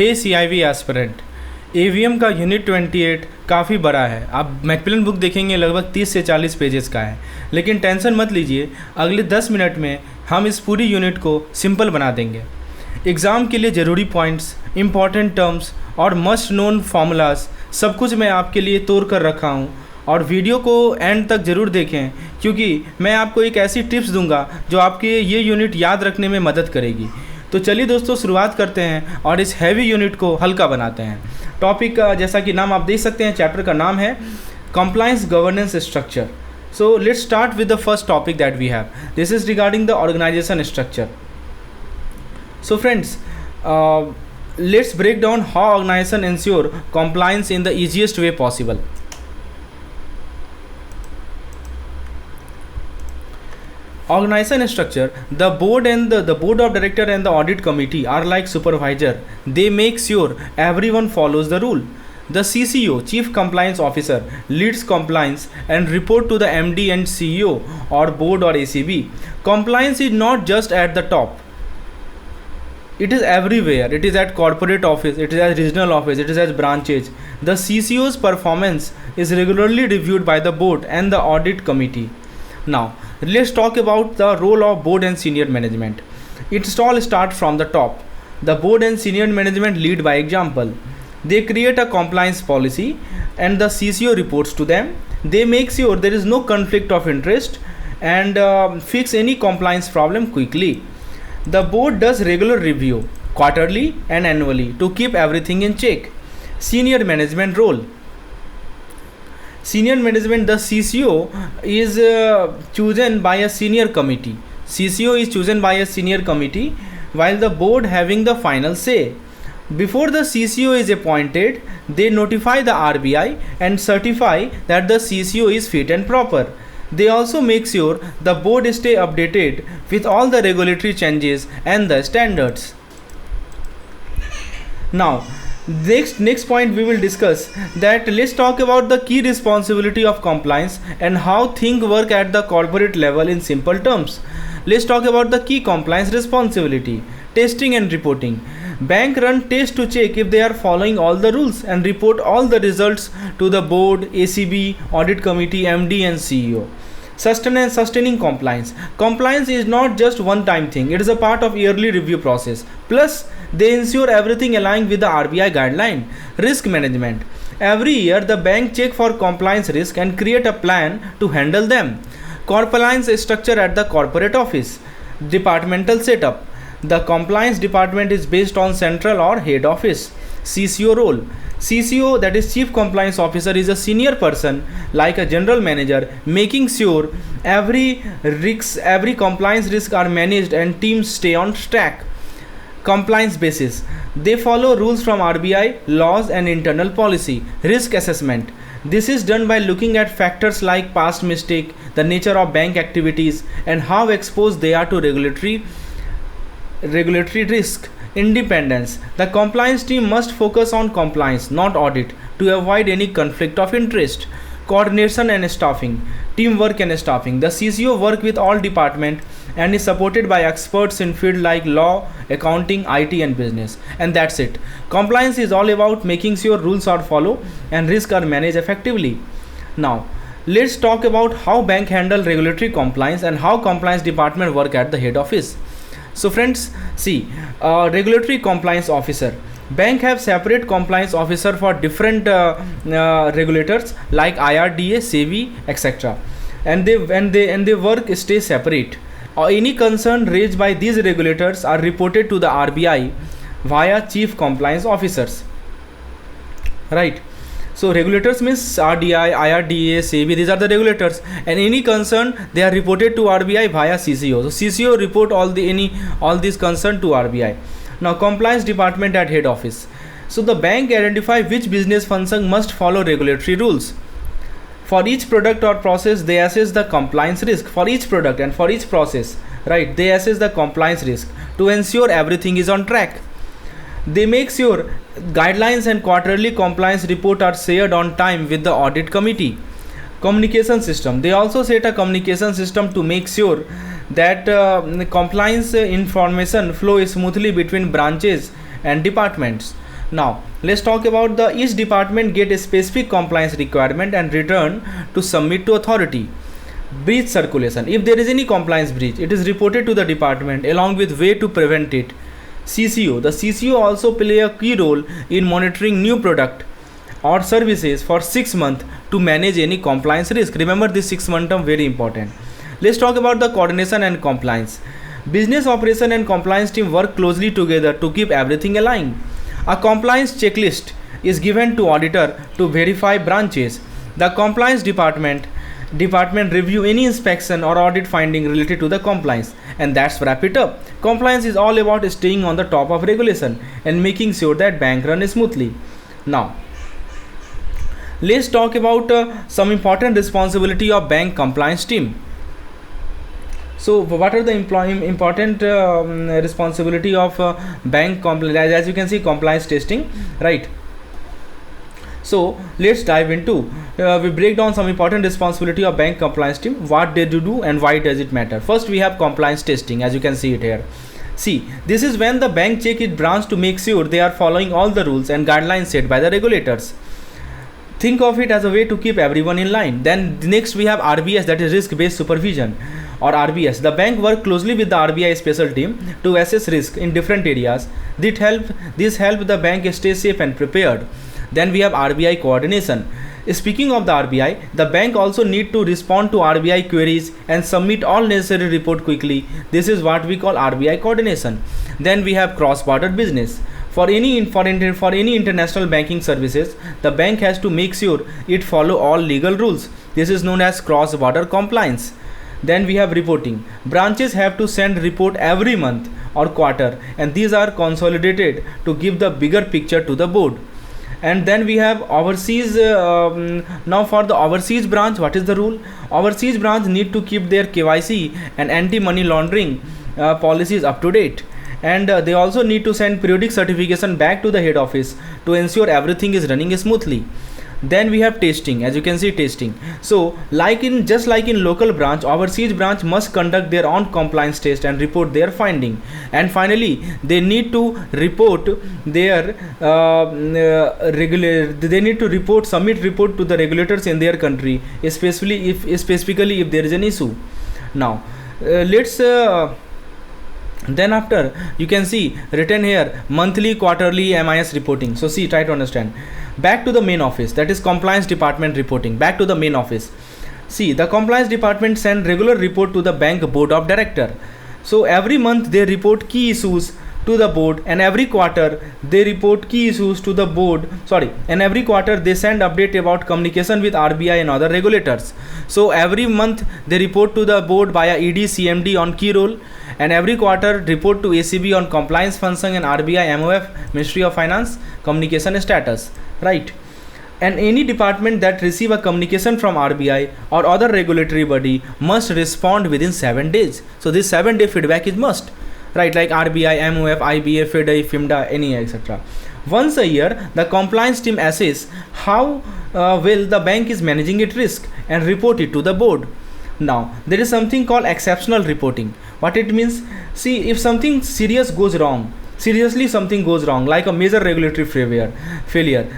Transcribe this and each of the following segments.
हे CIB aspirant, AVM का unit 28 काफ़ी बड़ा है। आप मैकमिलन बुक देखेंगे लगभग 30 से 40 पेजेस का है, लेकिन टेंशन मत लीजिए, अगले 10 मिनट में हम इस पूरी यूनिट को सिंपल बना देंगे। एग्ज़ाम के लिए ज़रूरी पॉइंट्स, इंपॉर्टेंट टर्म्स और मस्ट नोन फार्मूलाज सब कुछ मैं आपके लिए तोड़ कर रखा हूँ, और वीडियो को एंड तक ज़रूर देखें, क्योंकि मैं आपको एक ऐसी टिप्स दूंगा जो आपके ये यूनिट याद रखने में मदद करेगी। तो चलिए दोस्तों, शुरुआत करते हैं और इस हैवी यूनिट को हल्का बनाते हैं। टॉपिक का जैसा कि नाम आप देख सकते हैं, चैप्टर का नाम है compliance governance structure. So let's start with the first topic that we have. This is regarding the organisation structure. So friends, let's break down how organization ensure compliance in the easiest way possible. Organization structure: the board and the board of director and the audit committee are like supervisor. They make sure everyone follows the rule. The CCO, Chief Compliance Officer, leads compliance and report to the MD and CEO or board or ACB. Compliance is not just at the top. It is everywhere. It is at corporate office, it is at regional office, it is at branches. The CCO's performance is regularly reviewed by the board and the audit committee. Now, let's talk about the role of board and senior management. It all starts from the top. The board and senior management lead by example. They create a compliance policy and the CCO reports to them. They make sure there is no conflict of interest and fix any compliance problem quickly. The board does regular review, quarterly and annually, to keep everything in check. Senior management role. Senior management, the CCO is chosen by a senior committee. CCO is chosen by a senior committee, while the board having the final say. Before the CCO is appointed, they notify the RBI and certify that the CCO is fit and proper. They also make sure the board stay updated with all the regulatory changes and the standards. Now, next point we will discuss that let's talk about the key responsibility of compliance and how things work at the corporate level in simple terms. Let's talk about the key compliance responsibility: testing and reporting. Bank run tests to check if they are following all the rules and report all the results to the board, ACB, audit committee, MD and CEO. Sustaining compliance. Compliance is not just one time thing, it is a part of yearly review process. Plus, they ensure everything aligns with the RBI guideline. Risk management. Every year, the bank check for compliance risk and create a plan to handle them. Compliance structure at the corporate office. Departmental setup. The compliance department is based on central or head office. CCO role. CCO, that is Chief Compliance Officer, is a senior person like a general manager, making sure every compliance risk are managed and teams stay on track. Compliance basis. They follow rules from RBI, laws and internal policy. Risk assessment. This is done by looking at factors like past mistake, the nature of bank activities and how exposed they are to regulatory risk. Independence. The compliance team must focus on compliance, not audit, to avoid any conflict of interest. Coordination and staffing. Teamwork and staffing. The CCO work with all departments and is supported by experts in field like law, accounting, IT and business. And that's it. Compliance is all about making sure rules are followed and risks are managed effectively. Now, let's talk about how bank handle regulatory compliance and how compliance department work at the head office. So friends, see, regulatory compliance officer. Bank have separate compliance officer for different regulators like IRDA, SEBI, etc. And they work stay separate. Any concern raised by these regulators are reported to the RBI via Chief Compliance Officers. Right. So regulators means RDI, IRDA, SEBI, these are the regulators, and any concern they are reported to RBI via CCO. So CCO report all these concern to RBI. Now compliance department at head office. So the bank identify which business function must follow regulatory rules. For each product or process, they assess the compliance risk for each product and for each process. Right, they assess the compliance risk to ensure everything is on track. They make sure guidelines and quarterly compliance report are shared on time with the audit committee. Communication system. They also set a communication system to make sure that compliance information flow smoothly between branches and departments. Now let's talk about the each department get a specific compliance requirement and return to submit to authority. Breach circulation. If there is any compliance breach, it is reported to the department along with way to prevent it. CCO. The CCO also play a key role in monitoring new product or services for 6 months to manage any compliance risk. Remember this 6 month term very important. Let's talk about the coordination and compliance. Business operation and compliance team work closely together to keep everything aligned. A compliance checklist is given to auditor to verify branches. The compliance department review any inspection or audit finding related to the compliance, and that's wrap it up. Compliance is all about staying on the top of regulation and making sure that bank run smoothly. Now let's talk about some important responsibility of bank compliance team. So what are the important responsibility of bank compliance? As you can see, compliance testing, right? So let's dive into we break down some important responsibility of bank compliance team, what they do and why does it matter. First we have compliance testing, as you can see it here. See, this is when the bank check its branch to make sure they are following all the rules and guidelines set by the regulators. Think of it as a way to keep everyone in line. Then next we have RBS, that is risk based supervision, or RBS. The bank work closely with the RBI special team to assess risk in different areas. This help the bank stay safe and prepared. Then we have RBI coordination. Speaking of the RBI, the bank also need to respond to RBI queries and submit all necessary report quickly. This is what we call RBI coordination. Then we have cross-border business. For any international banking services, the bank has to make sure it follow all legal rules. This is known as cross-border compliance. Then we have reporting. Branches have to send report every month or quarter, and these are consolidated to give the bigger picture to the board. And then we have overseas. Now for the overseas branch, what is the rule? Overseas branch need to keep their KYC and anti-money laundering policies up to date, and they also need to send periodic certification back to the head office to ensure everything is running smoothly. Then we have testing, as you can see testing. So just like in local branch, overseas branch must conduct their own compliance test and report their finding. And finally they need to report their submit report to the regulators in their country, specifically if there is an issue. Now then after you can see written here monthly, quarterly MIS reporting. So see, try to understand. Back to the main office, that is compliance department reporting. Back to the main office. See, the compliance department send regular report to the bank board of director. So every month they report key issues to the board, and every quarter they report key issues to the board. And every quarter they send update about communication with RBI and other regulators. So every month they report to the board via ED CMD on key role, and every quarter report to ACB on compliance function and RBI MOF Ministry of Finance communication status, right? And any department that receive a communication from RBI or other regulatory body must respond within 7 days. So this 7-day feedback is must, right? Like RBI, MOF, IBA, FIDI, FIMDA, any etc. Once a year, the compliance team assess how well the bank is managing its risk and report it to the board. Now there is something called exceptional reporting. What it means? See, if something seriously something goes wrong, like a major regulatory failure,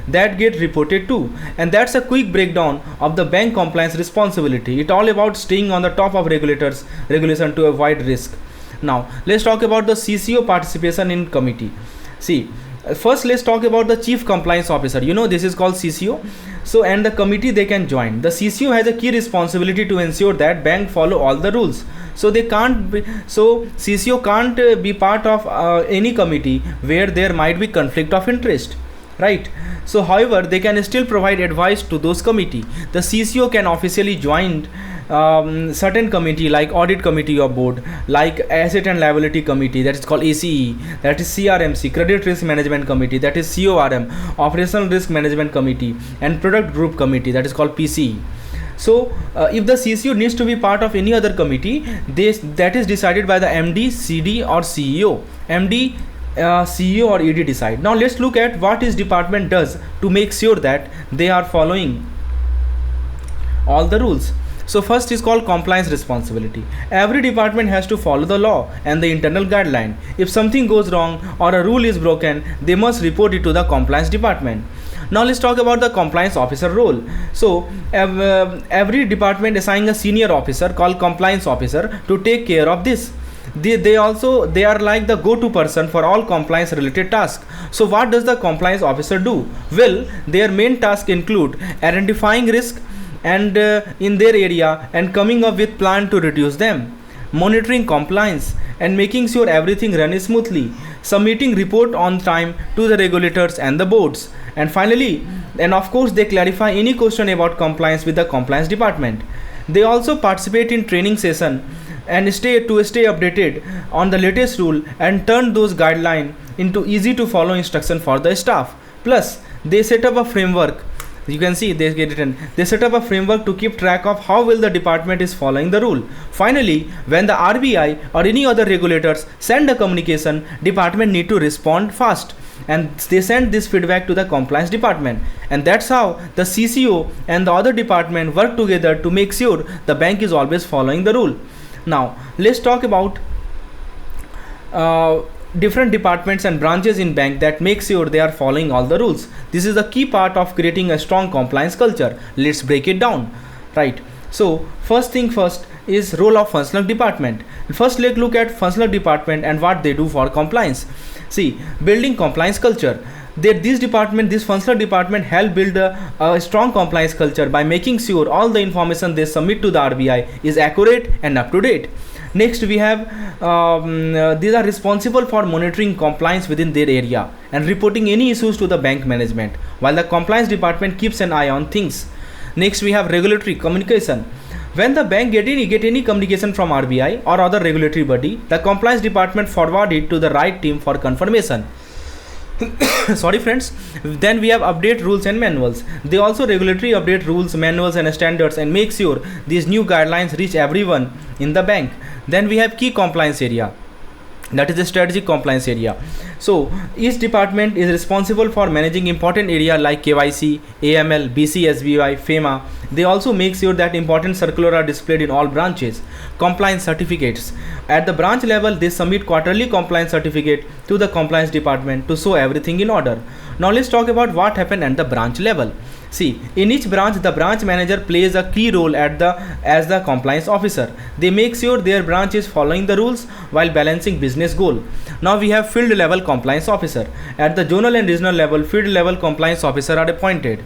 that get reported too. And that's a quick breakdown of the bank compliance responsibility. It's all about staying on the top of regulation to avoid risk. Now let's talk about the CCO participation in committee. See, first let's talk about the chief compliance officer. This is called CCO. So, and the committee they can join. The CCO has a key responsibility to ensure that bank follow all the rules. So CCO can't be part of any committee where there might be conflict of interest, right? So however, they can still provide advice to those committee. The CCO can officially join certain committee like audit committee of board, like asset and liability committee, that is called ACE, that is CRMC, credit risk management committee, that is CORM, operational risk management committee, and product group committee, that is called PCE. So if the CCO needs to be part of any other committee, that is decided by the MD, CD or CEO. MD, CEO or ED decide. Now let's look at what each department does to make sure that they are following all the rules. So first is called compliance responsibility. Every department has to follow the law and the internal guideline. If something goes wrong or a rule is broken, they must report it to the compliance department. Now let's talk about the compliance officer role. So every department assigns a senior officer called compliance officer to take care of this. They are like the go-to person for all compliance related tasks. So what does the compliance officer do? Well, their main tasks include identifying risk and in their area and coming up with plan to reduce them, monitoring compliance and making sure everything runs smoothly, submitting report on time to the regulators and the boards, and finally, and of course, they clarify any question about compliance with the compliance department. They also participate in training session and stay updated on the latest rule and turn those guidelines into easy to follow instruction for the staff. Plus, they set up a framework. You can see they get written. They set up a framework to keep track of how well the department is following the rule. Finally, when the RBI or any other regulators send a communication, department need to respond fast, and they send this feedback to the compliance department, and that's how the CCO and the other department work together to make sure the bank is always following the rule. Now let's talk about different departments and branches in bank that make sure they are following all the rules. This is the key part of creating a strong compliance culture. Let's break it down. Right. So first thing first is role of functional department. First let's look at functional department and what they do for compliance. See, building compliance culture. This functional department help build a strong compliance culture by making sure all the information they submit to the RBI is accurate and up to date. Next, we have these are responsible for monitoring compliance within their area and reporting any issues to the bank management, while the compliance department keeps an eye on things. Next, we have regulatory communication. When the bank get any communication from RBI or other regulatory body, the compliance department forward it to the right team for confirmation. Sorry friends. Then we have update rules and manuals. They also regulatory update rules, manuals and standards and make sure these new guidelines reach everyone in the bank. Then we have key compliance area, that is the strategic compliance area. So each department is responsible for managing important area like KYC, AML, BCSBI, FEMA. They also make sure that important circular are displayed in all branches. Compliance certificates. At the branch level, they submit quarterly compliance certificate to the compliance department to show everything in order. Now let's talk about what happened at the branch level. See, in each branch, the branch manager plays a key role as the compliance officer. They make sure their branch is following the rules while balancing business goal. Now we have field level compliance officer. At the zonal and regional level, field level compliance officer are appointed.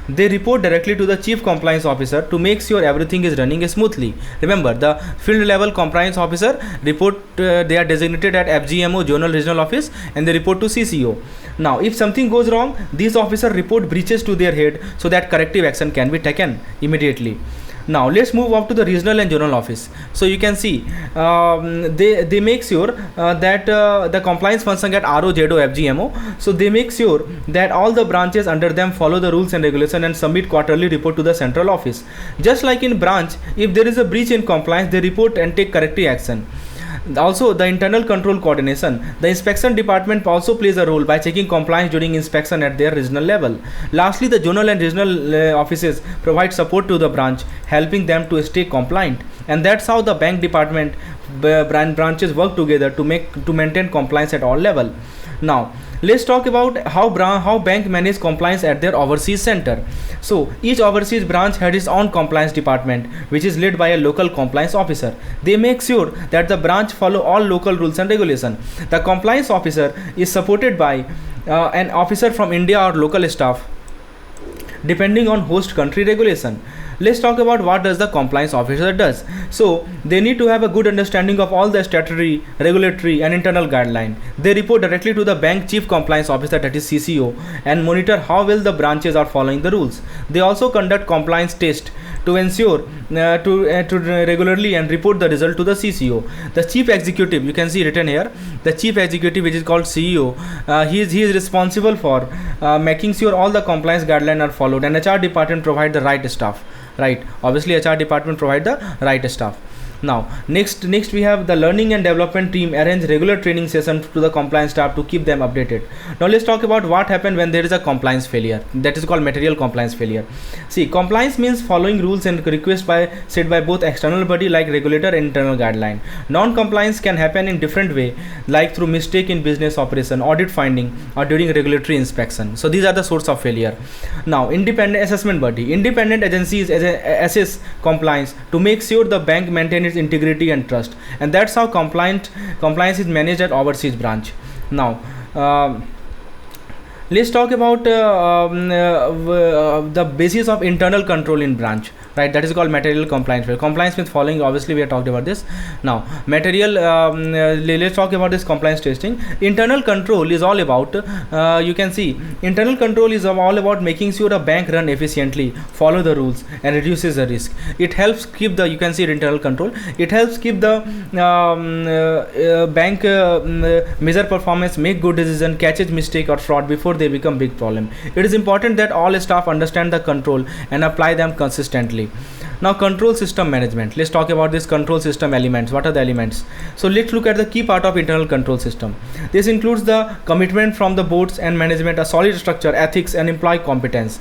They report directly to the chief compliance officer to make sure everything is running smoothly. Remember, the field level compliance officer report, they are designated at FGMO, zonal regional office, and they report to CCO. Now if something goes wrong, these officers report breaches to their head so that corrective action can be taken immediately. Now let's move up to the regional and zonal office. So you can see they make sure that the compliance function get RO, ZO, FGMO. So they make sure that all the branches under them follow the rules and regulation and submit quarterly report to the central office. Just like in branch, if there is a breach in compliance, they report and take corrective action. Also, the internal control coordination. The inspection department also plays a role by checking compliance during inspection at their regional level. Lastly, the zonal and regional offices provide support to the branch, helping them to stay compliant. And that's how the bank department branches work together to maintain compliance at all level. Now let's talk about how bank manage compliance at their overseas center. So each overseas branch had its own compliance department, which is led by a local compliance officer. They make sure that the branch follow all local rules and regulation. The compliance officer is supported by an officer from India or local staff, depending on host country regulation. Let's talk about what does the compliance officer does. So they need to have a good understanding of all the statutory, regulatory and internal guideline. They report directly to the bank chief compliance officer, that is CCO, and monitor how well the branches are following the rules. They also conduct compliance tests to ensure to regularly and report the result to the CCO. The chief executive, you can see written here, the chief executive, which is called CEO, he is responsible for making sure all the compliance guidelines are followed, and HR department provide the right staff. Right, obviously HR department provide the right staff. Now next we have the learning and development team arrange regular training sessions to the compliance staff to keep them updated. Now let's talk about what happened when there is a compliance failure, that is called material compliance failure. See, compliance means following rules and requests set by both external body like regulator and internal guideline. Non-compliance can happen in different way, like through mistake in business operation, audit finding, or during regulatory inspection. So these are the source of failure. Now independent assessment body, independent agencies assess compliance to make sure the bank maintains its integrity and trust, and that's how compliance is managed at overseas branch. Now let's talk about the basis of internal control in branch, right? That is called material compliance. Compliance with following, obviously we have talked about this. Now material, let's talk about this compliance testing. Internal control is all about, you can see, internal control is all about making sure a bank run efficiently, follow the rules, and reduces the risk. It helps keep the, you can see internal control, it helps keep the bank measure performance, make good decision, catches mistake or fraud before they become big problem. It is important that all staff understand the control and apply them consistently. Now control system management, let's talk about this control system elements. What are the elements? So let's look at the key part of internal control system. This includes the commitment from the boards and management, a solid structure, ethics, and employee competence.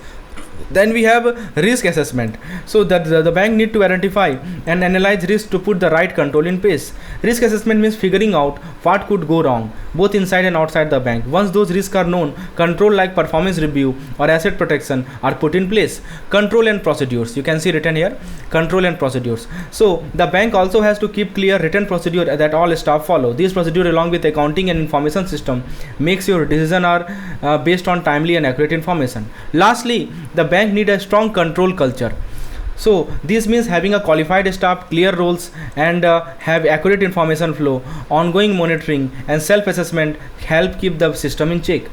Then we have risk assessment. So that the bank need to identify and analyze risk to put the right control in place. Risk assessment means figuring out what could go wrong both inside and outside the bank. Once those risks are known, control like performance review or asset protection are put in place. Control and procedures, you can see written here, control and procedures. So the bank also has to keep clear written procedure that all staff follow. These procedure along with accounting and information system makes your decision are based on timely and accurate information. Lastly, the bank need a strong control culture. So this means having a qualified staff, clear roles, and have accurate information flow, ongoing monitoring, and self-assessment help keep the system in check.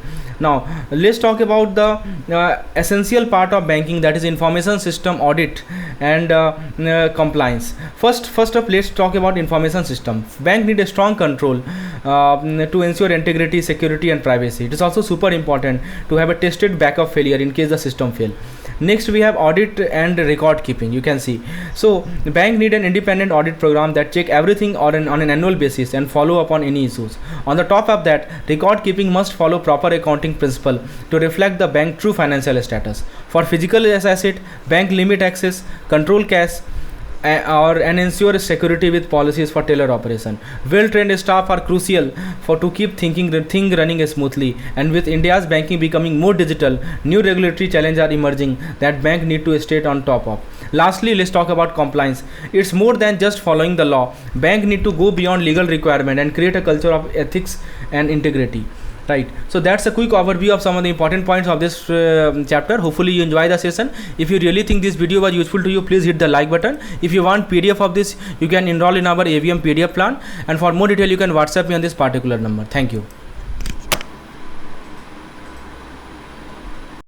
Now let's talk about the essential part of banking, that is information system audit and compliance. First up, let's talk about information system. Bank need a strong control to ensure integrity, security, and privacy. It is also super important to have a tested backup failure in case the system fail. Next we have audit and record keeping, you can see. So the bank need an independent audit program that check everything on an annual basis and follow up on any issues. On the top of that, record keeping must follow proper accounting principle to reflect the bank true financial status. For physical asset, bank limit access, control cash, and ensure security with policies for tailor operation. Well-trained staff are crucial to keep thing running smoothly. And with India's banking becoming more digital, new regulatory challenges are emerging that bank need to stay on top of. Lastly, let's talk about compliance. It's more than just following the law. Bank need to go beyond legal requirement and create a culture of ethics and integrity. Right, so that's a quick overview of some of the important points of this chapter. Hopefully you enjoy the session. If you really think this video was useful to you, please hit the like button. If you want PDF of this, you can enroll in our ABM PDF plan, and for more detail you can WhatsApp me on this particular number. Thank you.